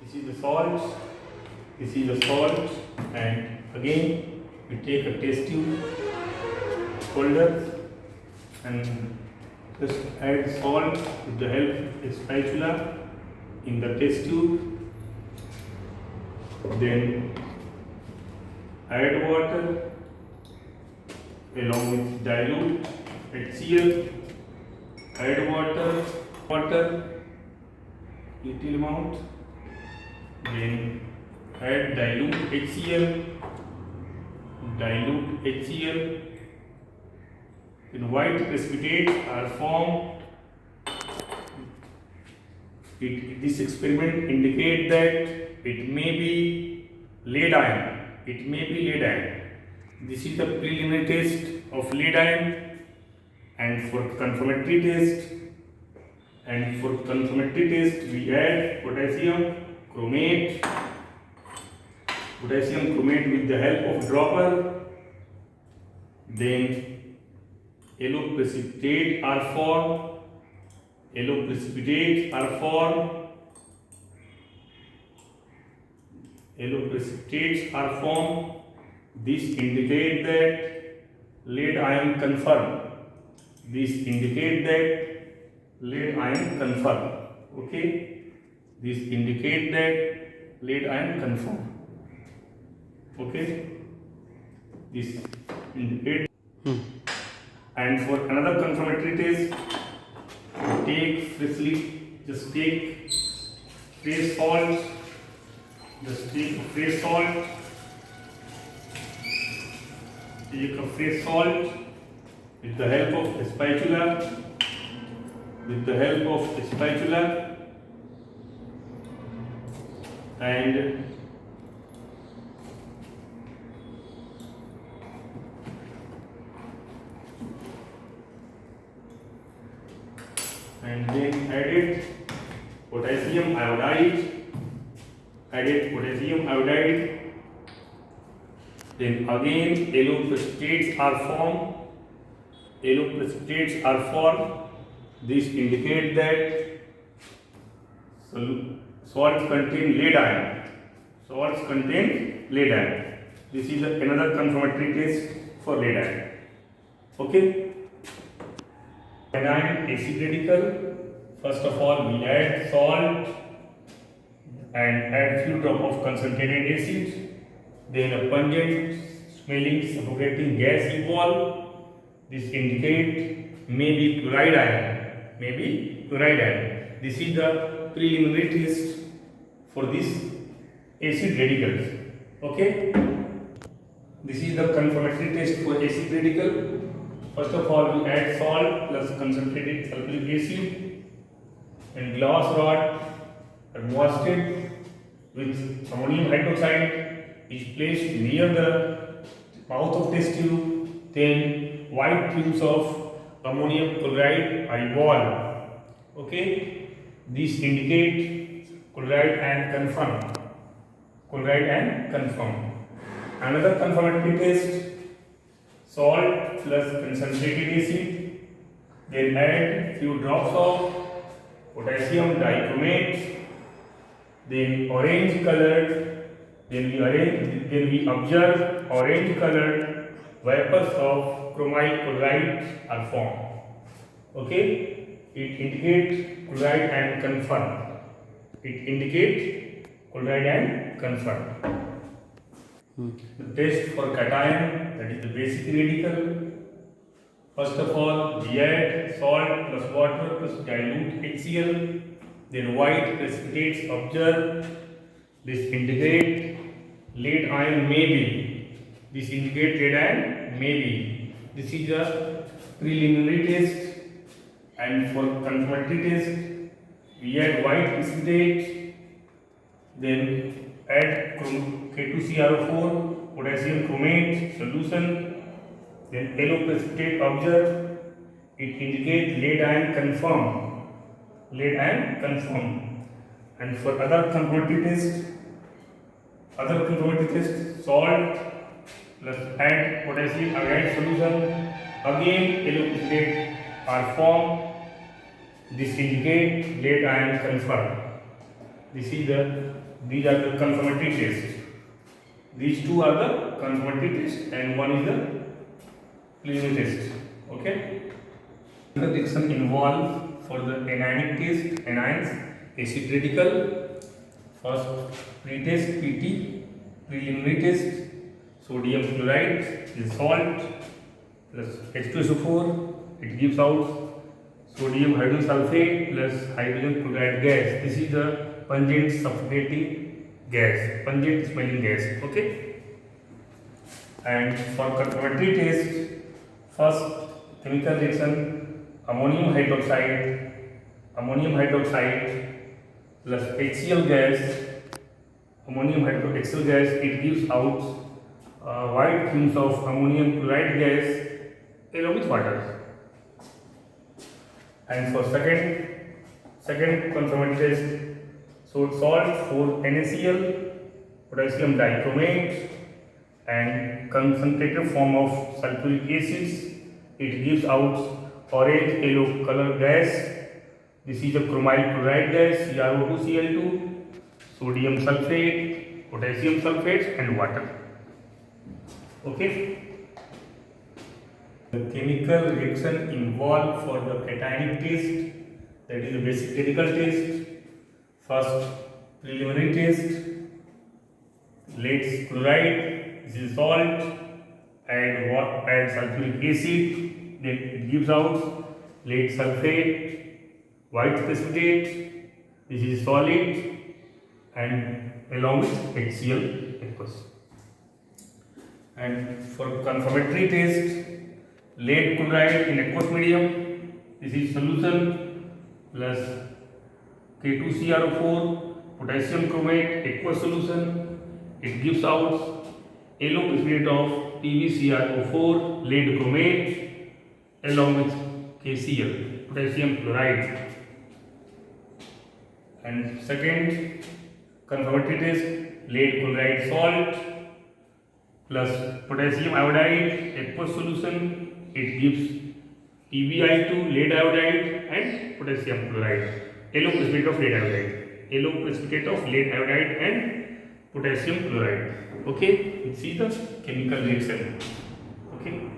This is the salt. This is the salt, and again we take a test tube holder and just add salt with the help of a spatula in the test tube. Then add water along with dilute HCl. Add water little amount. Then add dilute HCl. Then white precipitates are formed. This experiment indicates that it may be lead iron. This is the preliminary test of lead iron, and for confirmatory test, we add potassium chromate with the help of dropper. Then yellow precipitate are formed. This indicates that lead ion confirmed. Okay, this indicates that lead ion confirmed. Okay, this indicates. And for another confirmatory test, take fresh salt. Take a fresh salt with the help of a spatula. And then added potassium iodide. Then again yellow precipitates are formed. This indicates that salts contain lead iron. This is another confirmatory test for lead iron. Okay. Anion acid radical. First of all, we add salt and add few drop of concentrated acid. Then a pungent smelling suffocating gas evolve. This indicates maybe chloride ion. This is the preliminary test for these acid radicals. Okay. This is the confirmatory test for acid radical. First of all, we add salt plus concentrated sulfuric acid and glass rod admoisted with ammonium hydroxide is placed near the mouth of test tube. Then white tubes of ammonium chloride are evolved. Okay, this indicates chloride and confirm. Another confirmatory test: salt plus concentrated acid. Then add few drops of potassium dichromate. Then orange colored. Then we observe orange colored vapors of chromyl chloride are formed. Okay, it indicates chloride and confirm. The test for cation, that is the basic radical. First of all, we add salt plus water plus dilute HCl. Then white precipitates observed. This indicates lead ion may be. This is a preliminary test. And for confirmatory test, we add white precipitate. Then add K2CrO4, potassium chromate solution. Then yellow precipitate observed. It indicates lead ion confirmed. And for other confirmatory test, salt plus add potassium iodide solution. Again yellow precipitate are formed. This indicates lead ion confirmed. These are the confirmatory tests. These two are the confirmatory test and one is the preliminary test. Okay. The reaction involved for the anionic test, anions, acid radical. First pre-test PT, preliminary test, sodium chloride is salt plus H2SO4. It gives out sodium hydrogen sulfate plus hydrogen chloride gas. This is the pungent suffocating gas, pungent smelling gas. Okay. And for confirmatory test, first chemical reaction ammonium hydroxide plus HCl gas, ammonium hydroxyl gas. It gives out white fumes of ammonium chloride gas along with water. And for second confirmatory test, so salt for NaCl, potassium dichromate, and concentrated form of sulfuric acids. It gives out orange yellow color gas. This is a chromyl chloride gas, CrO2Cl2, sodium sulfate, potassium sulfate, and water. Okay. The chemical reaction involved for the cationic test, that is the basic radical test. First preliminary test, lead chloride, this is salt, add sulfuric acid, then it gives out lead sulfate, white precipitate, this is solid, and along with HCl aqueous. And for confirmatory test, lead chloride in aqueous medium, this is solution plus K2CrO4, potassium chromate, aqueous solution. It gives out yellow precipitate of PbCrO4, lead chromate, along with KCl, potassium chloride. And second confirmatory test, lead chloride salt plus potassium iodide, aqueous solution. It gives PbI2, lead iodide, and potassium chloride, yellow precipitate of lead iodide, and potassium chloride. Okay, this is the chemical reaction. Okay.